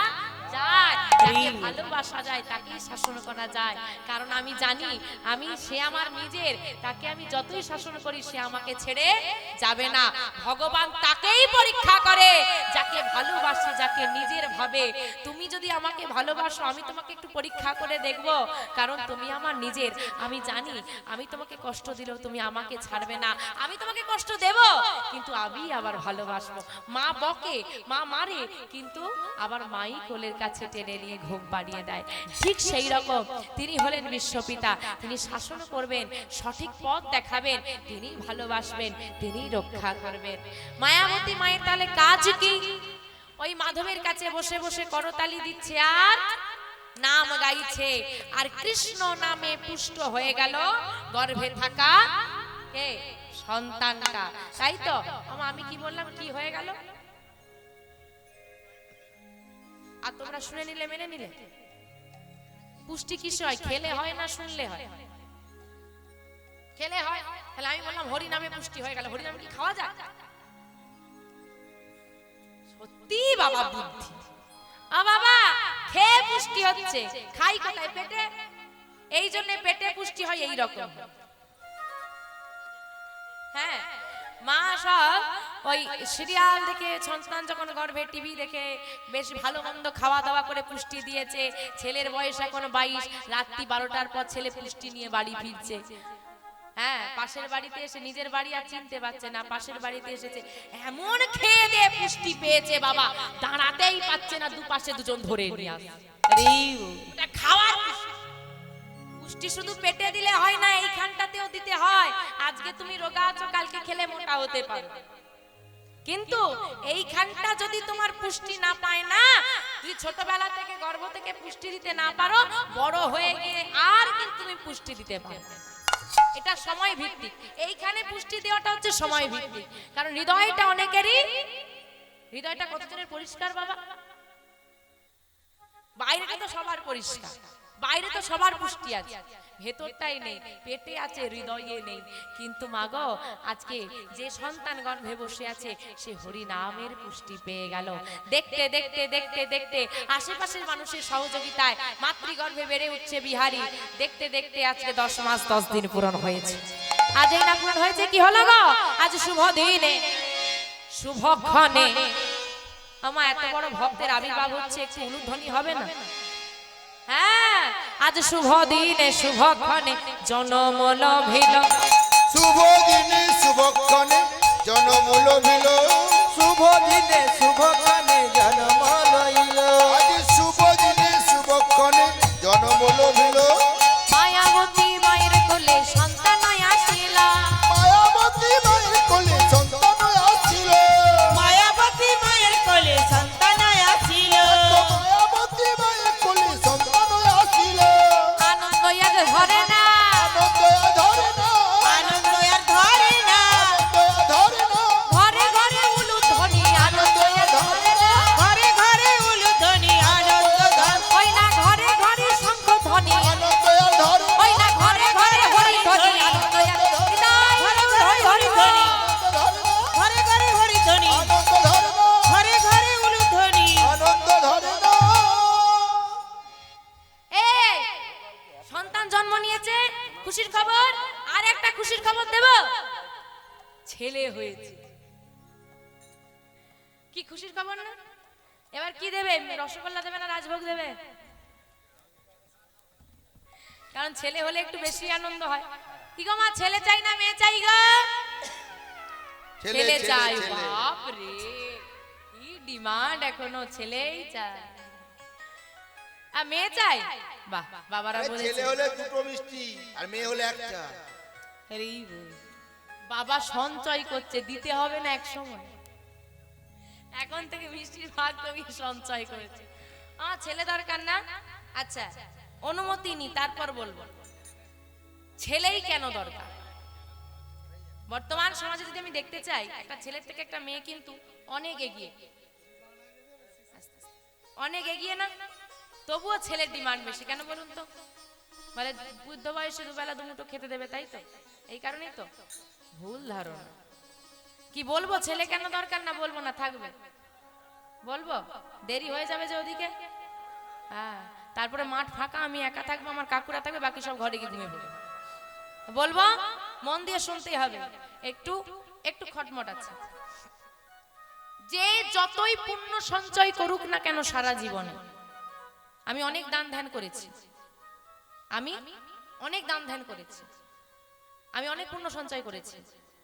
যায়, যাকে ভালোবাসা যায় তাকেই শাসন করা যায়। কারণ আমি জানি সে আমার নিজের, তাকে আমি যতই শাসন করি সে আমাকে ছেড়ে যাবে না। ভগবান তাকেই পরীক্ষা করে যাকে ভালোবাসে, যাকে নিজের ভাবে। তুমি যদি আমাকে ভালোবাসো, আমি তোমাকে একটু পরীক্ষা করে দেখব, কারণ তুমি আমার নিজের। আমি জানি আমি তোমাকে কষ্ট দিলেও তুমি আমাকে ছাড়বে না। আমি তোমাকে কষ্ট দেব, কিন্তু আমি আবার ভালোবাসবো। মা বকে, মা মারে, কিন্তু আবার মাই কোলের কাছে টেনে নিয়ে ঘুম পাড়িয়ে দেয়। ঠিক সেই রকম তিনি হলেন বিশ্বপিতা। তিনি শাসন করবেন, সঠিক পথ দেখাবেন, তিনি ভালোবাসবেন, তিনি রক্ষা করবেন। মায়াবতী মায়ের তাহলে কাজ কি? ওই মাধবের কাছে বসে বসে করতালি দিচ্ছে আর নাম গাইছে, আর কৃষ্ণ নামে পুষ্ট হয়ে গেল গর্ভে থাকা কে? সন্তানটা। তাই তো? আমি কি বললাম, কি হয়ে গেল? আর তোমরা শুনে নিলে, মেনে নিলে? পুষ্টি কিসে হয়? খেলে হয় না শুনলে হয়? খেলে হয়। তাহলে আমি বললাম হরি নামে পুষ্টি হয়ে গেল। হরি নামে কি খাওয়া যায়? সত্যি বাবা বুদ্ধি। বাবা, খেয়ে পুষ্টি হচ্ছে, খাই কোথায়? পেটে। এই জন্য পেটে পুষ্টি হয় এই রকম। হ্যাঁ, মা সব ওই সিরিয়াল দেখে, সন্তান যখন গর্ভে, টিভি দেখে বেশ ভালো মন্দ খাওয়া দাওয়া করে পুষ্টি দিয়েছে। ছেলের বয়স এখন 22, রাত্রি 12টার পর ছেলে পুষ্টি নিয়ে বাড়ি ফিরছে। হ্যাঁ, পাশের বাড়িতে এসে, নিজের বাড়ি আর চিনতে পারছে না, পাশের বাড়িতে এসেছে, এমন খেয়ে দিয়ে পুষ্টি পেয়েছে বাবা, দাঁড়াতেই পারছে না, দুপাশে দুজন ধরে নিয়ে আসে। খাওয়ার পুষ্টি শুধু পেটে দিলে হয় না, এইখানটাতেও দিতে হয়। আজকে তুমি রোগা আছো, কালকে খেলে মোটা হতে পারো, কিন্তু এইখানটা যদি তোমার পুষ্টি না পায় না, তুই ছোটবেলা থেকে গর্ভ থেকে পুষ্টি দিতে না পারো, বড় হয়ে গিয়ে আর কিন্তু তুমি পুষ্টি দিতে পারো। এটা সময় ভিত্তিক। এইখানে পুষ্টি দেওয়াটা হচ্ছে সময় ভিত্তিক, কারণ হৃদয়টা অনেকেরই, হৃদয়টা কতজনের পরিষ্কার বাবা? বাইরেটা তো সবার পরিষ্কার, বাইরে তো সবার পুষ্টি আছে, ভেতরটাই নেই, পেটে আছে, হৃদয়ে নেই। কিন্তু মাগো, আজকে যে সন্তান গর্ভে বসে আছে সে হরি নামের পুষ্টি পেয়ে গেল। দেখতে দেখতে দেখতে দেখতে আশেপাশের মানুষের সহযোগিতায় মাতৃগর্ভে বেড়ে উঠছে বিহারী। দেখতে দেখতে আজকে 10 মাস 10 দিন পূরণ হয়েছে। আজ এই না পূরণ হয়েছে, কি হলো গো? আজ শুভ দিনে, শুভক্ষণে আমার এত বড় ভক্তের আবির্ভাব হচ্ছে, একটু উলুধ্বনি হবে না? হ্যাঁ, আজ শুভ দিনে শুভক্ষণে জনম লভিল, শুভ দিনে শুভক্ষণে জনম লভিল, শুভ দিনে শুভক্ষণে জন্ম লইল, আজ শুভ দিনে শুভক্ষণে জনম লভিল, মায়াবতী মায়ের কোলে সন্তান আসিল, মায়াবতী মায়ের কোলে সন্তান আসিল, মায়াবতী মায়ের কোলে সন্তান আসিল, মায়াবতী মায়ের কোলে সন্তান আসিল, আনন্দ আর ধরে না, আনন্দ আর ধরে না, আনন্দ আর ছেলে হয়েছে। কি খুশির খবর না? এবার কি দেবে? রসগোল্লা দেবে না রাজভোগ দেবে? কারণ ছেলে হলে একটু বেশি আনন্দ হয়। কি গো মা, ছেলে চাই না মেয়ে চাই গো? ছেলে চাই। বাপ রে, কি ডিমান্ড এখনো, ছেলেই চাই। আর মেয়ে চাই? বাহ, বাবারা বলেছে ছেলে হলে দুটো মিষ্টি আর মেয়ে হলে একটা। বাবা সঞ্চয় করছে, দিতে হবে না এক সময়। এখন থেকে মিষ্টির ভাগ তুমি সঞ্চয় করেছে। ছেলে দরকার না? আচ্ছা, অনুমতি নি, তারপর বলবো ছেলেই কেন দরকার। বর্তমান সমাজে যদি আমি দেখতে চাই, একটা ছেলের থেকে একটা মেয়ে কিন্তু অনেক এগিয়ে, অনেক এগিয়ে না? তবুও ছেলের ডিমান্ড বেশি কেন বলুন তো? মানে বুদ্ধ বয়সে দুবেলা দুমুঠো খেতে দেবে, তাই তো? এই কারণেই তো। ভুল ধারণা। কি বলবো, ছেলে কেন দরকার না বলবো না, থাকবে? বলবো, দেরি হয়ে যাবে যে ওদিকে। হ্যাঁ, তারপরে মাঠ ফাঁকা, আমি একা থাকবো, আমার কাকুরা থাকবে, বাকি সব ঘরে গিয়ে ঘুমিয়ে পড়বে। বলবো, মন দিয়ে শুনতেই হবে। একটু একটু খটমট আছে। যে যতই পুণ্য সঞ্চয় করুক না কেন সারা জীবনে, আমি অনেক দান ধ্যান করেছি, আমি অনেক দান ধ্যান করেছি, আমি অনেক পুণ্য সঞ্চয় করেছি,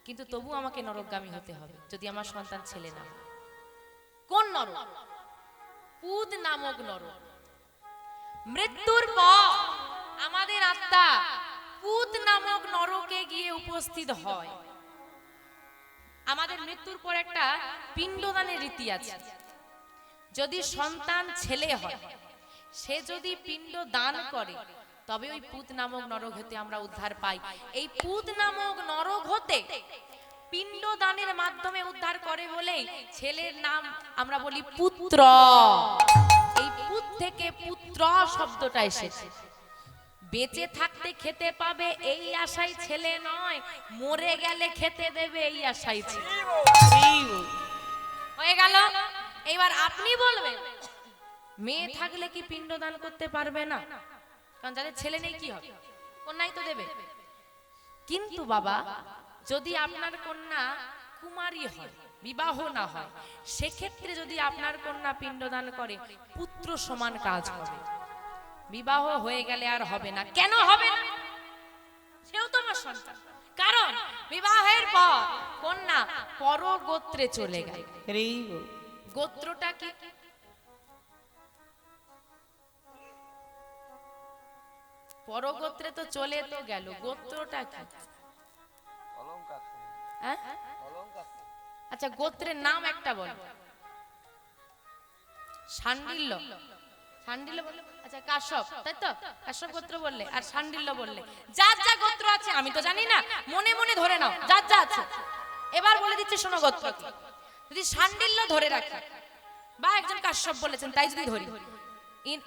কিন্তু তবু আমাকে নরকগামী হতে হবে যদি আমার সন্তান ছেলে না হয়। কোন নরক? পুদ নামক নরক। মৃত্যুর পর আমাদের আত্মা পুদ নামক নরকে গিয়ে উপস্থিত হয়। আমাদের মৃত্যুর পর একটা পিণ্ডদানের রীতি আছে। যদি সন্তান ছেলে হয়, সে যদি পিণ্ড দান করে, তবে ওই পুত নামক নরক হতে আমরা উদ্ধার পাই। এই পুত নামক নরক হতে পিণ্ড দানের মাধ্যমে উদ্ধার করে বলেই ছেলের নাম আমরা বলি পুত্র। এই পুত থেকে পুত্র শব্দটা এসেছে। বেঁচে থাকতে খেতে পাবে এই আশায় ছেলে নয়, মরে গেলে খেতে দেবে এই আশায় ছেলে। হয়ে গেল। এবার আপনি বলবেন, মেয়ে থাকলে কি পিণ্ড দান করতে পারবে না? কারণ যাদের ছেলে নেই কি হবে? কন্যাই তো দেবে। কিন্তু বাবা, যদি আপনার কন্যা কুমারী হয়, বিবাহ না হয়, সেক্ষেত্রে যদি আপনার কন্যা পিণ্ডদান করে, পুত্র সমান কাজ হবে। বিবাহ হয়ে গেলে আর হবে না। কেন হবে না? সেও তো আমার সন্তান। কারণ বিবাহের পর কন্যা পরগোত্রে চলে গেল। গোত্রটা কি? পরগোত্রে তো চলে তো গেল, গোত্রটা কি? হ্যাঁ? আচ্ছা, গোত্রের নাম একটা বল। শাণ্ডিল্য। শাণ্ডিল্য বললে, আচ্ছা কাশ্যপ, তাই তো? কাশ্যপ গোত্র বললে আর শাণ্ডিল্য বললে। যার যা গোত্র আছে আমি তো জানি না, মনে মনে ধরে নাও যার যা আছে। এবার বলে দিচ্ছি শোনো গোত্র কি। যদি শাণ্ডিল্য ধরে রাখি বা একজন কাশ্যপ বলেছেন তাই যদি ধরি,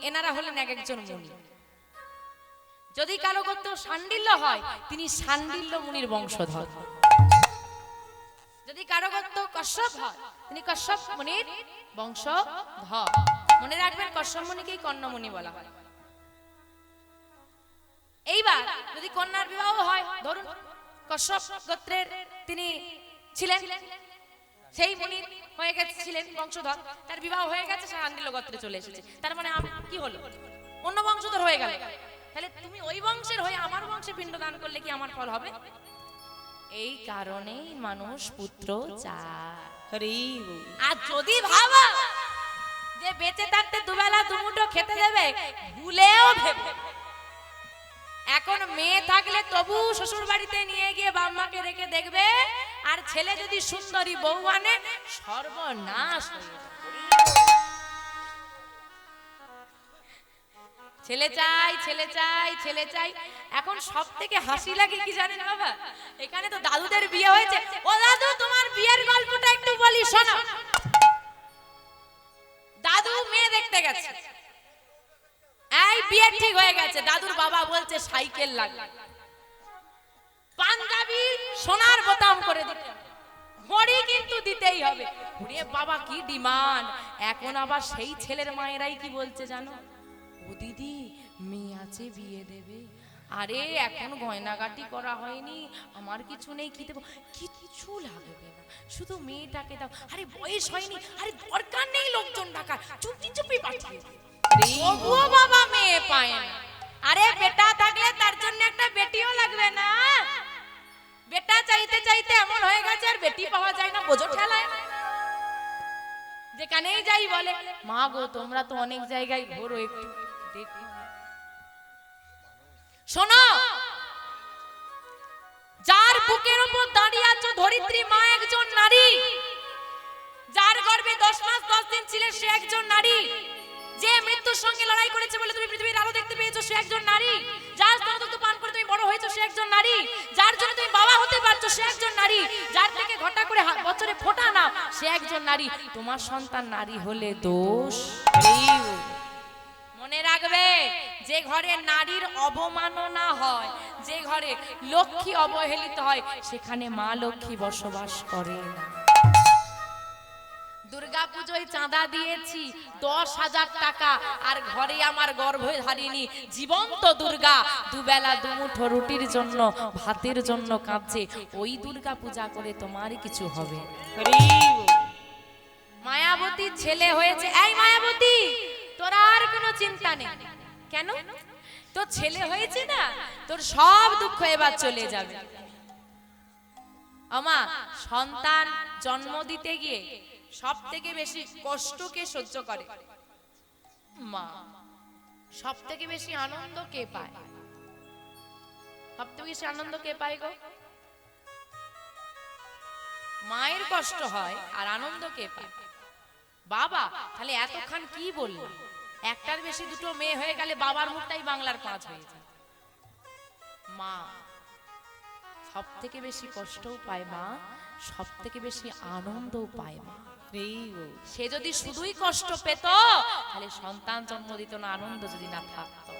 এনারা হলেন এক একজন মুনি। যদি কারো গোত্র শাণ্ডিল্য হয়, তিনি শাণ্ডিল্য মুনির বংশধর। যদি কারো গোত্র কশ্যপ হয়, তিনি কশ্যপ মুনির বংশধর। মনে রাখবেন, কশ্যপ মুনিকেই কন্যামুনি বলা হয়। এইবার যদি কন্যার বিবাহ হয়, ধরুন কশ্যপ গোত্রের তিনি ছিলেন, সেই মুনির হয়ে গেছিলেন বংশধর, তার বিবাহ হয়ে গেছে, শাণ্ডিল্য গোত্রে চলে এসেছে, তার মানে কি হলো? অন্য বংশধর হয়ে গেল। তাহলে তুমি ওই বংশের হয়ে আমার বংশে পিণ্ড দান করলে কি আমার ফল হবে? এই কারণেই মানুষ পুত্র চায়। আর যদি ভাবা যে বেঁচে থাকতে দুবেলা দুমুঠো খেতে দেবে, ভুলেও ভেবে। এখন মেয়ে থাকলে তবু শ্বশুর বাড়িতে নিয়ে গিয়ে বাম্মাকে রেখে দেখবে, আর ছেলে যদি সুন্দরী বউ আনে, সর্বনাশ হয়ে যাবে। ছেলে চাই, ছেলে চাই, ছেলে চাই। এখন সব থেকে হাসি লাগে কি জানেন বাবা? এখানে তো দাদুদের বিয়ে হয়েছে। ও দাদু, তোমার বিয়ের গল্পটা একটু বলি শোনো। দাদু মেয়ে দেখতে গেছে, এই বিয়ে ঠিক হয়ে গেছে। দাদুর বাবা বলছে সাইকেল লাগবে, পাঞ্জাবি সোনার বোতাম করে দিতে, ঘড়ি কিন্তু দিতেই হবে। ওরে বাবা, কি ডিমান্ড! এখন আবার সেই ছেলের মায়েরাই কি বলছে জানো? ও দিদি, মেয়ে আছে বিয়ে দেবে। আরে এখন গয়নাগাটি করা হয়নি, আমার কিছু নেই, কি দেবো? কিচ্ছু লাগবে না, শুধু মেয়েটাকে দাও। আরে বয়স হয়নি, আরে দরকার নেই লোকজন ডাকার, চুপি চুপি পাঠিয়ে দিও। তবুও বাবা মেয়ে পায় না। আরে বেটা থাকলে তার জন্য একটা বেটিও লাগবে না? বেটা চাইতে চাইতে এমন হয়ে গেছে আর বেটি পাওয়া যায় না, বোঝো ঠেলায়। যেখানেই যাই বলে, মা গো তোমরা তো অনেক জায়গায় ঘোরো, একটু দেখো। শোনো, যার বুকের উপর দাঁড়িয়ে আছো ধরিত্রী মা একজন নারী, যার গর্ভে 10 মাস 10 দিন ছিলে সে একজন নারী, যে মৃত্যুর সঙ্গে লড়াই করেছে বলে তুমি পৃথিবীর আলো দেখতে পেয়েছো সে একজন নারী, যার স্তনদুগ্ধ পান করে তুমি বড় হয়েছো সে একজন নারী, যার জন্য তুমি বাবা হতে পারছো সে একজন নারী, যার থেকে ঘটা করে বছরে ফোঁটা না সে একজন নারী। তোমার সন্তান নারী হলে দোষ? মনে রাখবে, যে ঘরে নারীর অবমাননা হয়, যে ঘরে লক্ষ্মী অবহেলিত হয়, সেখানে মা লক্ষ্মী বসবাস করে না। দুর্গা পুজোয় চাঁদা দিয়েছি 10,000 টাকা, আর ঘরে আমার গর্ভধারিণী জীবন্ত দুর্গা দুবেলা দুমুঠো রুটির জন্য ভাতের জন্য কাঁদছে। ওই দুর্গা পূজা করে তোমার কিছু হবে? মায়াবতী ছেলে হয়েছে, এই মায়াবতী তোর আর কোনো চিন্তা নেই। কেন? তোর ছেলে হয়েছে না, তোর সব দুঃখ এবার চলে যাবে। আমা, সন্তান জন্ম দিতে গিয়ে সব থেকে বেশি কষ্ট কে সহ্য করে? মা। সব থেকে বেশি আনন্দ কে পায়? সব থেকে বেশি আনন্দ কে পায় গো? মায়ের কষ্ট হয় আর আনন্দ কে পায়? বাবা। তাহলে এতক্ষণ কি বললো? একটার বেশি দুটো মেয়ে হয়ে গেলে বাবার মুখটাই বাংলার 5 হয়ে যায়। মা সব থেকে বেশি কষ্টও পায় মা, সব থেকে বেশি আনন্দও পায় মা। সে যদি শুধুই কষ্ট পেত তাহলে সন্তান জন্ম দিত না, আনন্দ যদি না থাকতো।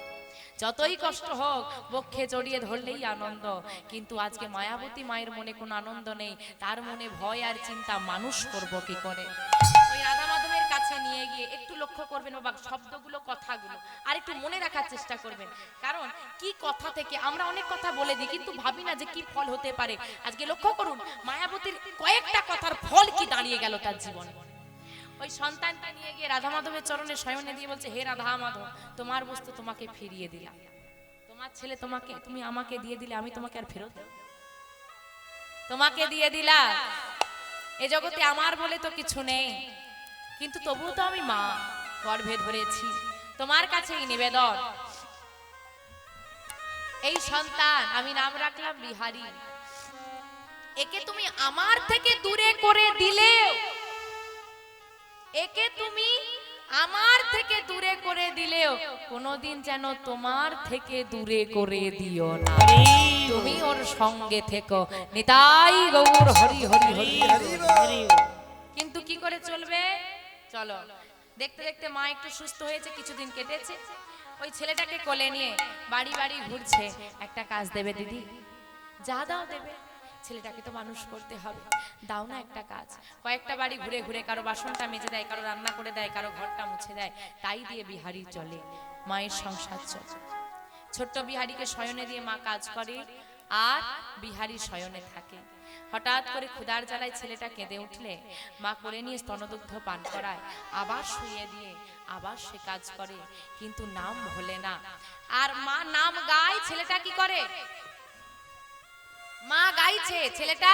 যতই কষ্ট হোক বক্ষে জড়িয়ে ধরলেই আনন্দ। কিন্তু আজকে মায়াবতী মায়ের মনে কোনো আনন্দ নেই, তার মনে ভয় আর চিন্তা, মানুষ করব কি করে। ওই রাধা মাধবের কাছে নিয়ে গিয়ে একটু লক্ষ্য করবেন বাবা, শব্দগুলো কথাগুলো আর একটু মনে রাখার চেষ্টা করবেন। কারণ কি কথা থেকে আমরা অনেক কথা বলে দিই কিন্তু ভাবি না যে কি ফল হতে পারে। আজকে লক্ষ্য করুন মায়াবতীর কয়েকটা কথার ফল কি দাঁড়িয়ে গেল তার জীবনে। ওই সন্তানকে নিয়ে গিয়ে রাধা মাধবের চরণে শয়নে দিয়ে বলছে, হে রাধা মাধব, তোমার বস্তু তোমাকে ফিরিয়ে দিলাম, তোমার ছেলে তোমাকে, তুমি আমাকে দিয়ে দিলে, আমি তোমাকে আর ফেরত দেব? তোমাকে দিয়ে দিলাম, এ জগতে আমার বলে তো কিছু নেই, কিন্তু তবুও তো আমি মা, গর্ভে ধরেছি, তোমার কাছেই নিবেদন। এই সন্তান আমি নাম রাখলাম বিহারী, একে তুমি আমার থেকে দূরে করে দিলেও, একে তুমি আমার থেকে দূরে করে দিলেও কোনোদিন যেন তোমার থেকে দূরে করে দিও না, তুমি ওর সঙ্গে থেকো। নিতাই গৌর হরি হরি হরি। কিন্তু কি করে চলবে? চলো দেখতে দেখতে মা একটু সুস্থ হয়েছে, কিছুদিন কেটেছে, ওই ছেলেটাকে কোলে নিয়ে বাড়ি বাড়ি ঘুরছে। একটা কাজ দেবে দিদি? যা দাও দেবে, ছেলেটাকে তো মানুষ করতে হবে, দাও না একটা কাজ। কয়েকটা বাড়ি ঘুরে ঘুরে কারো বাসনটা মেজে দেয়, কারো রান্না করে দেয়, কারো ঘরটা মুছে দেয়, তাই দিয়ে বিহারি চলে, মায়ের সংসার চলে। ছোট্ট বিহারিকে শয়নে দিয়ে মা কাজ করে আর বিহারি শয়নে থাকে। হঠাৎ করে ক্ষুধার জ্বালায় ছেলেটা কেঁদে উঠলে মা কোলে নিয়ে স্তনদুগ্ধ পান করায়, আবার শুয়ে দিয়ে আবার সে কাজ করে, কিন্তু নাম ভোলে না। আর মা নাম গায়, ছেলেটা কি করে? মা গাইছে, ছেলেটা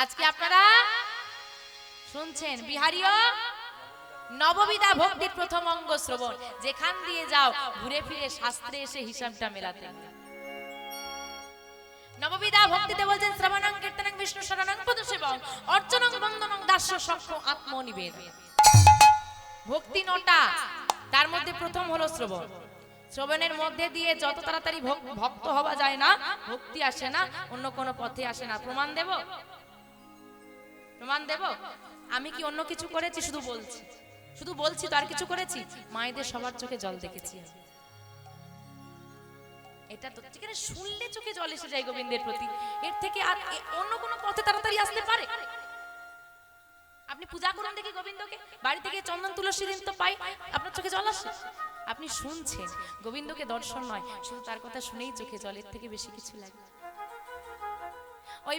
আজকে আপনারা শুনছেন। বিহারীও নববিধা ভক্তির প্রথম অঙ্গ শ্রবণ, যেখান দিয়ে যাও ঘুরে ফিরে শাস্ত্রে এসে হিসাবটা মেলাতে। নববিধা ভক্তিতে বলছেন শ্রবণং কীর্তনং বিষ্ণু শরণং পদসেবং অর্চনং বন্দনং দাস্য সক্ষ আত্মনিবেদন। ভক্তি 9টা, তার মধ্যে প্রথম হলো শ্রবণ। শ্রবণের মধ্যে দিয়ে যত তাড়াতাড়ি ভক্ত হওয়া যায় না, ভক্তি আসে না, অন্য কোনো পথে আসে না। প্রমাণ দেব? প্রমাণ দেব? আমি কি অন্য কিছু করেছি? শুধু বলছি, শুধু বলছি তো, আর কিছু করেছি? মায়েদের সবার চোখে জল দেখেছি। এটা তো যেখানে শুনলে চোখে জল এসে যায় গোবিন্দের প্রতি, এর থেকে আর অন্য কোনো পথে তাড়াতাড়ি আসতে পারে? আপনি আপনি পূজা করুন দেখি গোবিন্দকে, বাড়ি থেকে চন্দন তুলসী দিন তো পাই, আপনার চোখে জল আসে? আপনি শুনছেন, গোবিন্দকে দর্শন নয়, শুধু তার কথা শুনেই চোখে জলের থেকে বেশি কিছু লাগে। ওই